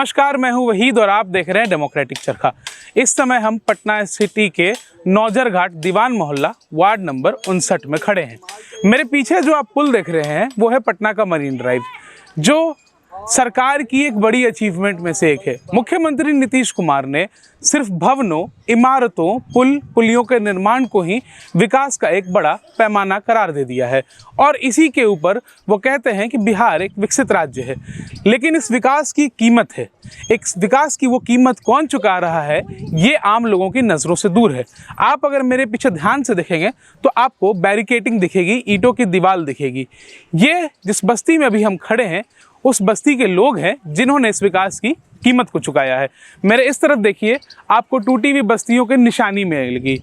नमस्कार, मैं हूं वहीद और आप देख रहे हैं डेमोक्रेटिक चरखा। इस समय हम पटना सिटी के नौजर घाट दीवान मोहल्ला वार्ड नंबर 59 में खड़े हैं। मेरे पीछे जो आप पुल देख रहे हैं वो है पटना का मरीन ड्राइव, जो सरकार की एक बड़ी अचीवमेंट में से एक है। मुख्यमंत्री नीतीश कुमार ने सिर्फ भवनों, इमारतों, पुलियों के निर्माण को ही विकास का एक बड़ा पैमाना करार दे दिया है और इसी के ऊपर वो कहते हैं कि बिहार एक विकसित राज्य है। लेकिन इस विकास की कीमत है, एक विकास की वो कीमत कौन चुका रहा है, ये आम लोगों की नज़रों से दूर है। आप अगर मेरे पीछे ध्यान से देखेंगे तो आपको बैरिकेडिंग दिखेगी, ईंटों की दीवार दिखेगी। ये जिस बस्ती में अभी हम खड़े हैं उस बस्ती के लोग हैं जिन्होंने इस विकास की कीमत को चुकाया है। मेरे इस तरफ देखिए, आपको टूटी हुई बस्तियों के निशानी मिलेगी।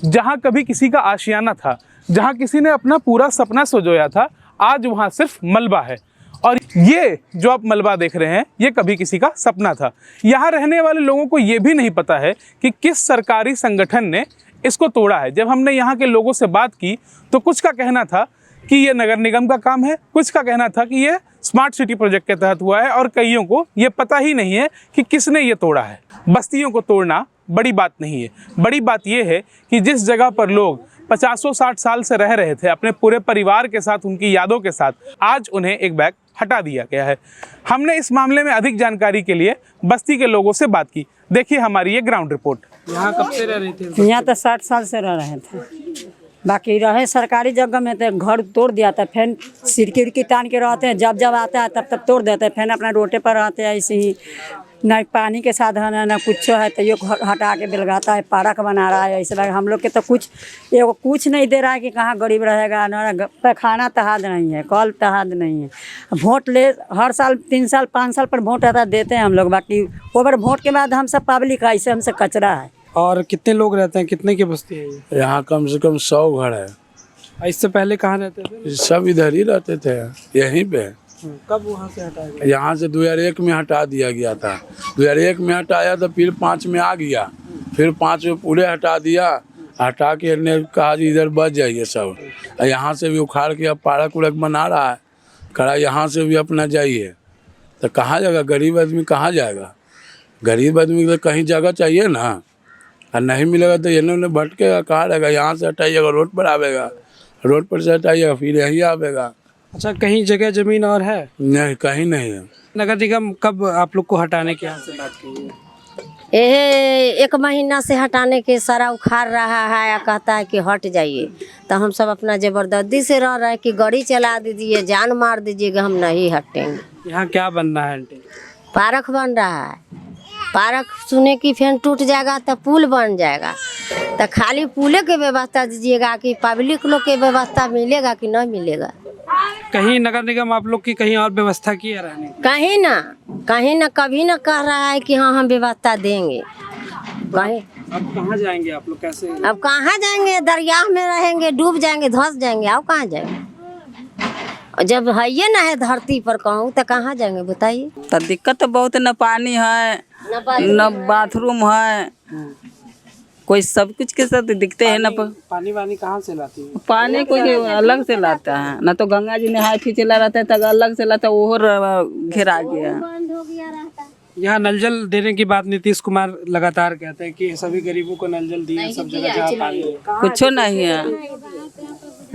जहां कभी किसी का आशियाना था, जहां किसी ने अपना पूरा सपना सजोया था, आज वहां सिर्फ मलबा है। और ये जो आप मलबा देख रहे हैं ये कभी किसी का सपना था। यहाँ रहने वाले लोगों को ये भी नहीं पता है कि किस सरकारी संगठन ने इसको तोड़ा है। जब हमने यहाँ के लोगों से बात की तो कुछ का कहना था कि ये नगर निगम का काम है, कुछ का कहना था कि ये स्मार्ट सिटी प्रोजेक्ट के तहत हुआ है और कईयों को ये पता ही नहीं है कि किसने ये तोड़ा है। बस्तियों को तोड़ना बड़ी बात नहीं है, बड़ी बात ये है कि जिस जगह पर लोग 50-60 साल से रह रहे थे अपने पूरे परिवार के साथ, उनकी यादों के साथ, आज उन्हें एक बैग हटा दिया गया है। हमने इस मामले में अधिक जानकारी के लिए बस्ती के लोगों से बात की। देखिए हमारी ये ग्राउंड रिपोर्ट। यहाँ कब से रह रहे थे? यहाँ तो 60 साल से रह रहे थे। बाकी रहे सरकारी जगह में तो घर तोड़ दिया था, फिर सिरकी तान के रहते हैं। जब जब आता है तब तोड़ देते हैं, फिर अपना रोटे पर रहते हैं। ऐसे ही न पानी के साधन है न कुछ है, तो ये हटा के बिलगाता है, पार्क बना रहा है। ऐसे हम लोग के तो कुछ नहीं दे रहा है कि कहाँ गरीब रहेगा। न पैखाना तहाद नहीं है, कल तहाद नहीं है। वोट ले हर साल 3 साल 5 साल पर वोट आता देते हैं हम लोग। बाकी ओवर वोट के बाद हम सब पब्लिक ऐसे हमसे कचरा है। और कितने लोग रहते हैं, कितने की बस्ती है ये? यहाँ कम से कम 100 घर है। इससे पहले कहाँ रहते थे? सब इधर ही रहते थे, यहीं पे। कब वहाँ से हटाया गया? यहाँ से 2001 में हटा दिया गया था। 2001 में हटाया तो फिर 5 में आ गया, फिर 5 में पूरे हटा दिया। हटा के ने कहा जी इधर बच जाइए सब। यहाँ से भी उखाड़ के अब पार्क उड़क बना रहा है, कहा यहाँ से भी अपना जाइए। तो कहाँ जाएगा गरीब आदमी, कहाँ जाएगा? गरीब आदमी को कहीं जगह चाहिए ना, और नहीं मिलेगा तो इन्होंने भटकेगा, कहाँ रहेगा? यहाँ से हटाइएगा रोड पर आवेगा, रोड पर से हटाइएगा फिर यहीं आवेगा। अच्छा, कहीं जगह जमीन और है? नहीं, कहीं नहीं है। नगर निगम कब आप लोग को हटाने की यहाँ से बात की है? ये 1 महीना से हटाने के सारा उखाड़ रहा है या कहता है कि हट जाइए। तो हम सब अपना जबरदस्ती से रह रहे हैं कि गाड़ी चला दीजिए, जान मार दीजिएगा, हम नहीं हटेंगे। यहाँ क्या बन रहा है आंटी? पार्क बन रहा है। पार्क सुने की फैन टूट जाएगा तो पुल बन जाएगा। तो खाली पुले के व्यवस्था दीजिएगा कि पब्लिक लोग के व्यवस्था मिलेगा कि नहीं मिलेगा? कहीं नगर निगम आप लोग की कहीं और व्यवस्था की है रहने की? कहीं ना कभी ना कह रहा है कि हाँ हम व्यवस्था देंगे। कहीं अब कहाँ जाएंगे आप लोग, कैसे? अब कहाँ जाएंगे? दरिया में रहेंगे, डूब जाएंगे, धंस जाएंगे। अब कहाँ जाएंगे? जब है ये ना है धरती पर कहूँ तो कहाँ जाएंगे बताइए? तो दिक्कत तो बहुत, न पानी है न बाथरूम है, कोई सब कुछ के साथ दिखते हैं। न पानी वानी कहाँ से लाती है? पानी कोई अलग से लाता है, न तो गंगा जी नहाए फिचला रहता है तो अलग से लाता है, वो घेरा गया। यहाँ नल जल देने की बात नीतीश कुमार लगातार कहते हैं कि सभी गरीबों को नल जल दिए, सब जगह जहाँ पानी है। कुछ नहीं है,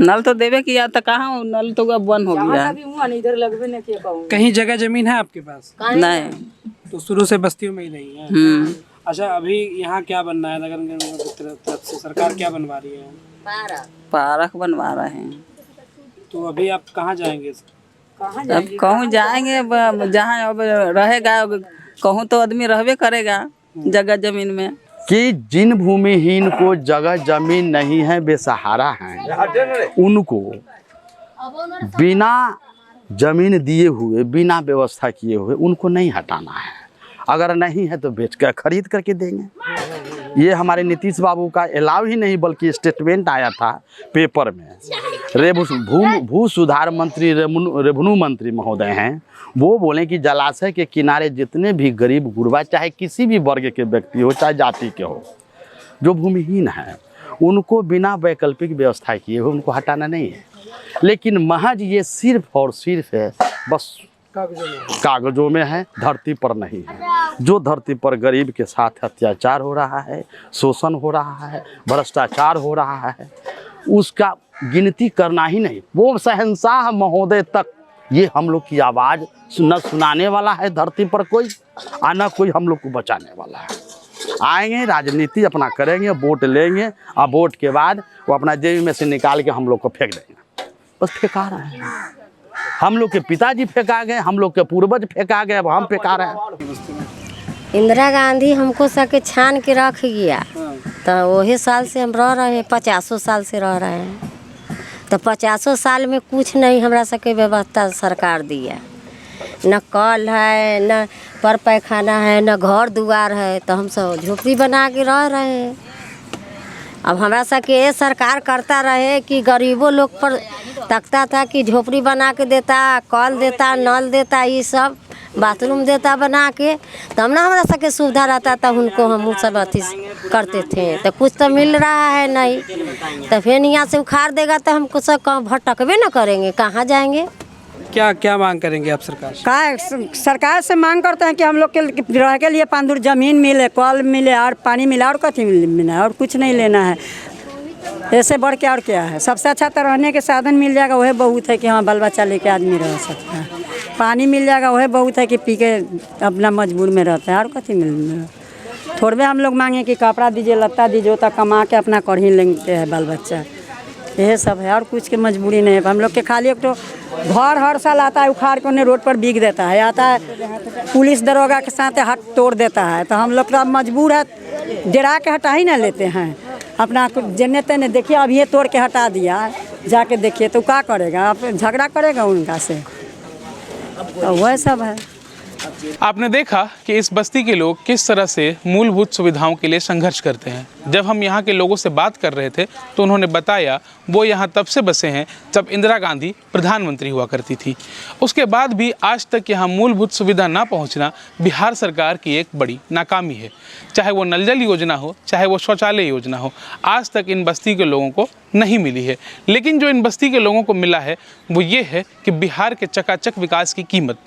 नल तो देवे किया था, कहाँ नल तो अब बंद हो गया। कहीं जगह जमीन है आपके पास? नहीं, तो शुरू से बस्तियों में ही नहीं है। अच्छा, अभी यहाँ क्या बनना है? नगर निगम की तरफ से सरकार क्या बनवा रही है? पार्क बनवा रहे हैं। तो अभी आप कहाँ जाएंगे? अब कहूँ जाएंगे, जहाँ अब रहेगा कहूँ तो आदमी रहबे करेगा जगह जमीन में। कि जिन भूमिहीन को जगह जमीन नहीं है, बेसहारा हैं, उनको बिना जमीन दिए हुए, बिना व्यवस्था किए हुए उनको नहीं हटाना है। अगर नहीं है तो बेच कर खरीद करके देंगे। ये हमारे नीतीश बाबू का अलाव ही नहीं बल्कि स्टेटमेंट आया था पेपर में। भू सुधार मंत्री रेवन्यू मंत्री महोदय हैं, वो बोले कि जलाशय के किनारे जितने भी गरीब गुरबा, चाहे किसी भी वर्ग के व्यक्ति हो, चाहे जाति के हो, जो भूमिहीन हैं, उनको बिना वैकल्पिक व्यवस्था किए हुए उनको हटाना नहीं है। लेकिन महज ये सिर्फ और सिर्फ है बस कागजों में है, धरती पर नहीं है। जो धरती पर गरीब के साथ अत्याचार हो रहा है, शोषण हो रहा है, भ्रष्टाचार हो रहा है, उसका गिनती करना ही नहीं। वो शहंशाह महोदय तक ये हम लोग की आवाज़ न सुनाने वाला है धरती पर कोई, और न कोई हम लोग को बचाने वाला है। आएंगे, राजनीति अपना करेंगे, वोट लेंगे, और वोट के बाद वो अपना जेब में से निकाल के हम लोग को फेंक देंगे। बस फेंका रहे हैं। हम लोग के पिताजी फेंका गए, हम लोग के पूर्वज फेंका गए, अब हम फेंका रहे हैं। इंदिरा गांधी हमको सके छान के रख गया, तो वही साल से हम रह रहे हैं, 50 साल से रह रहे हैं। तो 50 साल में कुछ नहीं हमरा सके व्यवस्था सरकार दिया, न कल है, न पर पैखाना है, न घर दुआर है। तो हम सब झोपड़ी बना के रह रहे हैं। अब हमरा सके ये सरकार करता रहे कि गरीबों लोग पर तकता था कि झोपड़ी बना के देता, कल देता, नल देता, ये सब बाथरूम देता बना के, तब ना हमरा सके सुविधा रहता था। उनको हम सब अथी करते थे, तो कुछ तो मिल रहा है नहीं। तो फिर यहाँ से उखाड़ देगा तो हमको सब कहाँ भटकबे ना करेंगे, कहाँ जाएंगे। क्या क्या मांग करेंगे आप सरकार से? का सरकार से मांग करते हैं कि हम लोग के रह के लिए 5 दूर ज़मीन मिले, कल मिले और पानी मिले, और कथी मिले, और कुछ नहीं लेना है। ऐसे बढ़ के और क्या है। सबसे अच्छा तो रहने के साधन मिल जाएगा, वही बहुत है कि हाँ बाल बच्चा लेके आदमी रह सकता है। पानी मिल जाएगा, वही बहुत है कि पी के अपना मजबूर में रहता है, और कथी मिल। थोड़े हम लोग मांगे कि कपड़ा दीजिए, लत्ता दीजिए, तो कमा के अपना कर ही लेंगे है बाल बच्चा। यही सब है, और कुछ की मजबूरी नहीं है। हम लोग के खाली एक तो घर हर साल आता है, उखाड़ के उन्हें रोड पर बिक देता है, आता है पुलिस दरोगा के साथ हाथ तोड़ देता है। तो हम लोग तो मजबूर है, डरा के हटा ही ना लेते हैं अपना जन्ने तेने। देखिए अब ये तोड़ के हटा दिया, जाके देखिए तो क्या करेगा, आप झगड़ा करेगा उनका से। तो वह सब है। आपने देखा कि इस बस्ती के लोग किस तरह से मूलभूत सुविधाओं के लिए संघर्ष करते हैं। जब हम यहाँ के लोगों से बात कर रहे थे तो उन्होंने बताया वो यहाँ तब से बसे हैं जब इंदिरा गांधी प्रधानमंत्री हुआ करती थी। उसके बाद भी आज तक यहाँ मूलभूत सुविधा ना पहुँचना बिहार सरकार की एक बड़ी नाकामी है। चाहे वो नल जल योजना हो, चाहे वो शौचालय योजना हो, आज तक इन बस्ती के लोगों को नहीं मिली है। लेकिन जो इन बस्ती के लोगों को मिला है वो ये है कि बिहार के चकाचक विकास की कीमत,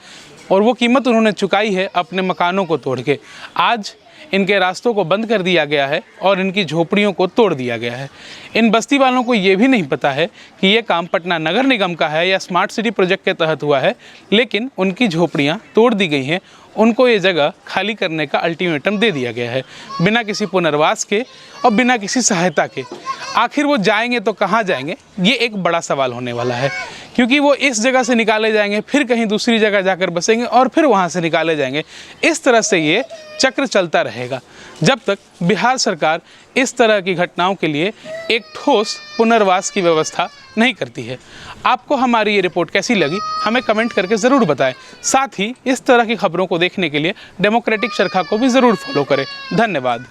और वो कीमत उन्होंने चुकाई है अपने मकानों को तोड़ के। आज इनके रास्तों को बंद कर दिया गया है और इनकी झोपड़ियों को तोड़ दिया गया है। इन बस्ती वालों को ये भी नहीं पता है कि ये काम पटना नगर निगम का है या स्मार्ट सिटी प्रोजेक्ट के तहत हुआ है, लेकिन उनकी झोपड़ियाँ तोड़ दी गई हैं। उनको ये जगह खाली करने का अल्टीमेटम दे दिया गया है, बिना किसी पुनर्वास के और बिना किसी सहायता के। आखिर वो जाएंगे तो कहाँ जाएंगे, ये एक बड़ा सवाल होने वाला है, क्योंकि वो इस जगह से निकाले जाएंगे, फिर कहीं दूसरी जगह जाकर बसेंगे और फिर वहाँ से निकाले जाएंगे। इस तरह से ये चक्र चलता रहेगा जब तक बिहार सरकार इस तरह की घटनाओं के लिए एक ठोस पुनर्वास की व्यवस्था नहीं करती है। आपको हमारी ये रिपोर्ट कैसी लगी हमें कमेंट करके ज़रूर बताएं। साथ ही इस तरह की खबरों को देखने के लिए डेमोक्रेटिक चरखा को भी ज़रूर फॉलो करें। धन्यवाद।